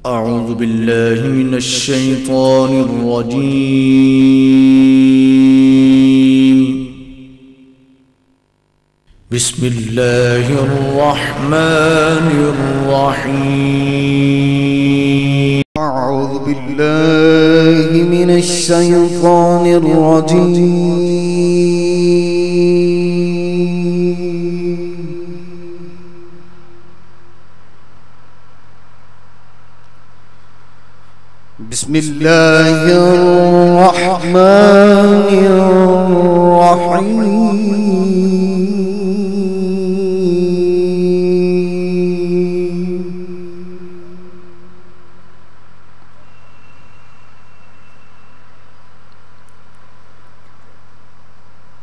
أعوذ بالله من الشيطان الرجيم. بسم الله الرحمن الرحيم. أعوذ بالله من الشيطان الرجيم. بسم الله الرحمن الرحيم.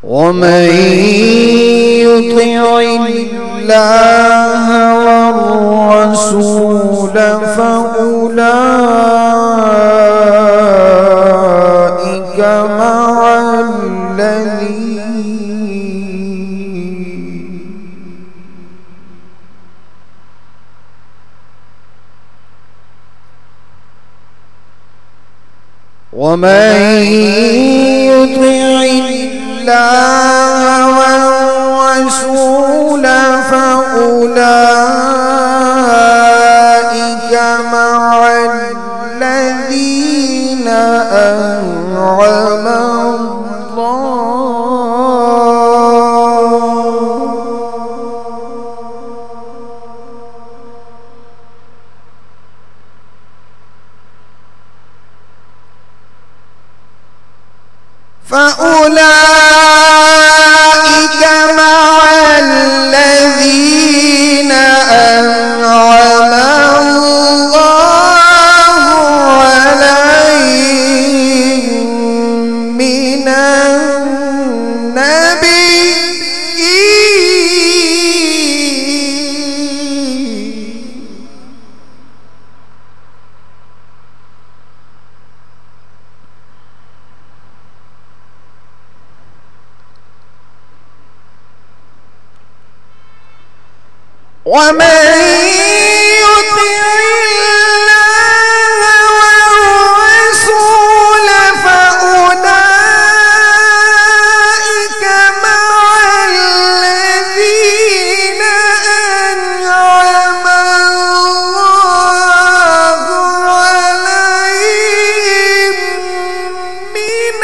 ومن يطع الله والرسول فأولئك مع الذين أنعم فأولئك مع الذين أنعم الله عليهم من النبيين ومن يطع الله والرسول فأولئك مع الذين أنعم الله عليهم من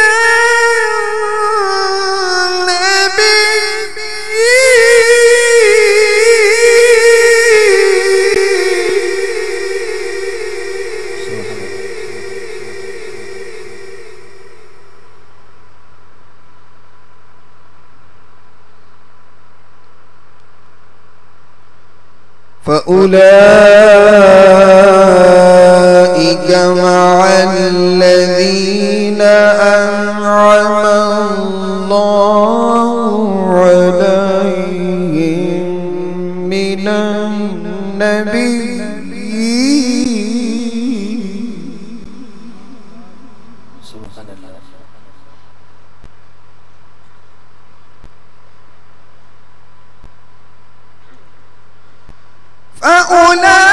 فأولئك مع الذين أنعم الله عليهم من النبيين. سبحان الله. فأولئك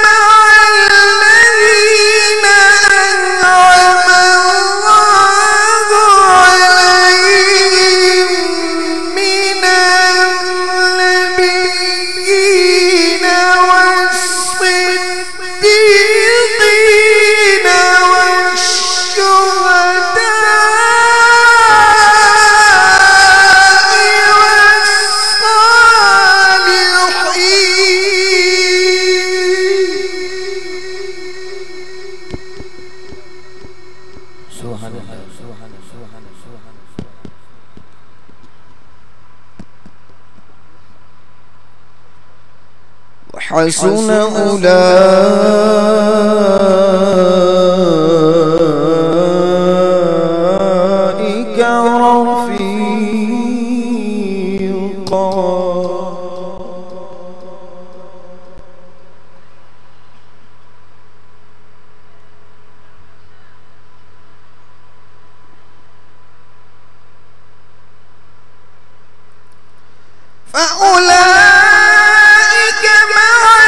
مع الذين أنعم الله عليهم من النبيين والصديقين وحسن أولئك رفيقا. فأولئك مع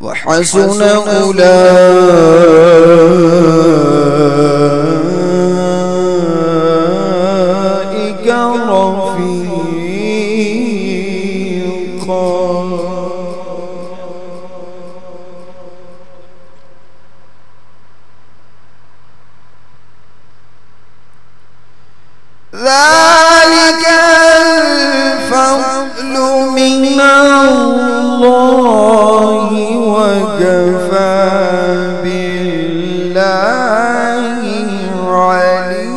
وحسن أولئك رفيقا. ذلك الفضل من الله وكفى بالله عليما.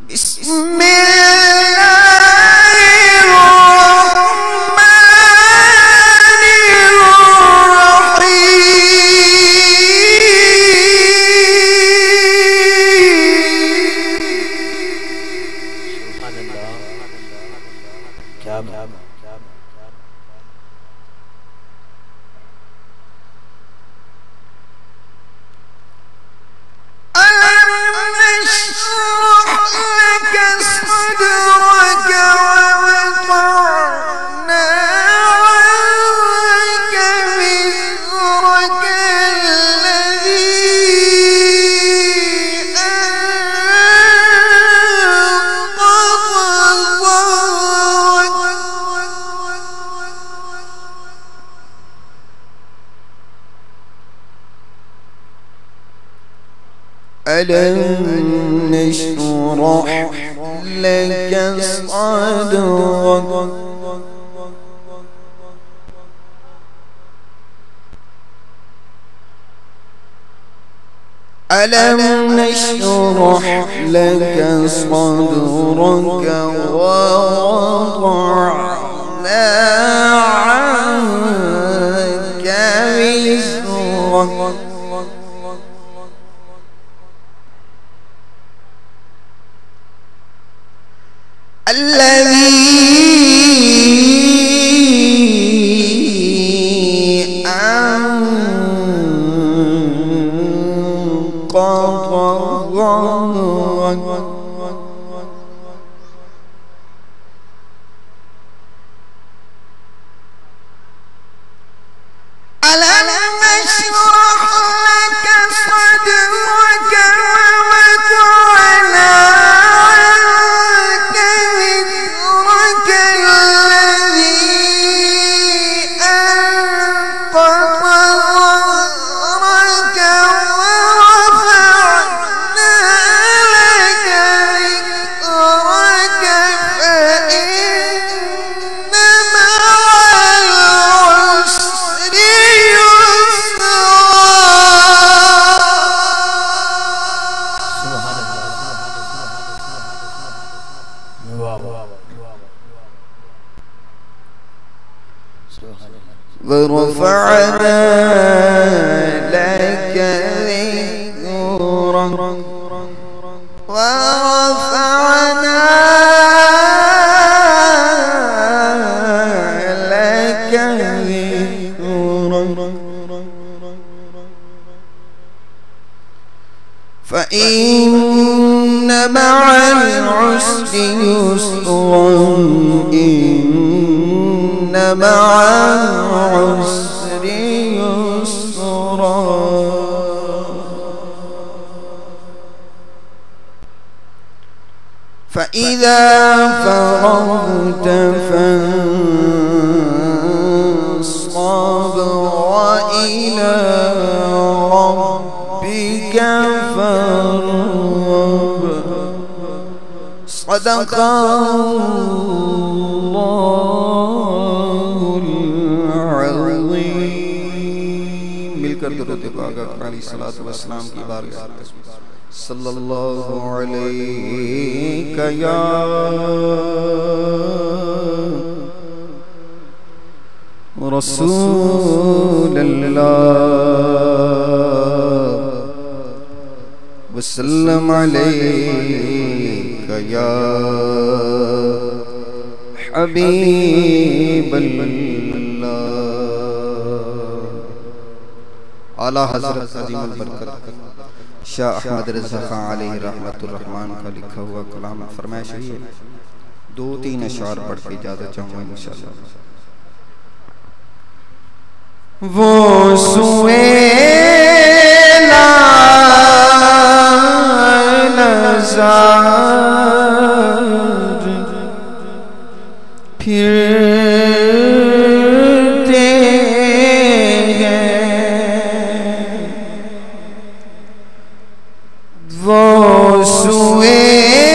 بسم الله الرحمن الرحيم. ألم نشرح لك صدرك ألم نشرح لك صدرك ووضعنا عنك وزرك الذي أنقض ظهرك ألم نشرح لك صدرك ووضعنا ورفعنا لك ذكرك ورفعنا لك ذكرك فإن مع العسر يسرا إن مع العسر يسرا فإذا فرغت فانصب وإلى ربك فارغب. صدق الله العظيم. मिलकर दुरूद पाक अलैहिस्सलातु वस्सलाम की बारगाह सल्लल्लाहु अलैका या रसूल अल्लाह वसल्लम अलैका या حبیب اللہ اعلیٰ حضرت عظیم البرکت شاہ احمد رضا خان علیہ رحمت الرحمن کا لکھا ہوا کلام فرمائش ہے. 2-3 اشعار پڑھ کے اجازت چاہوں گا انشاءاللہ. وہ سوئے پھرتے ہیں وہ سوئے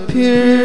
پھر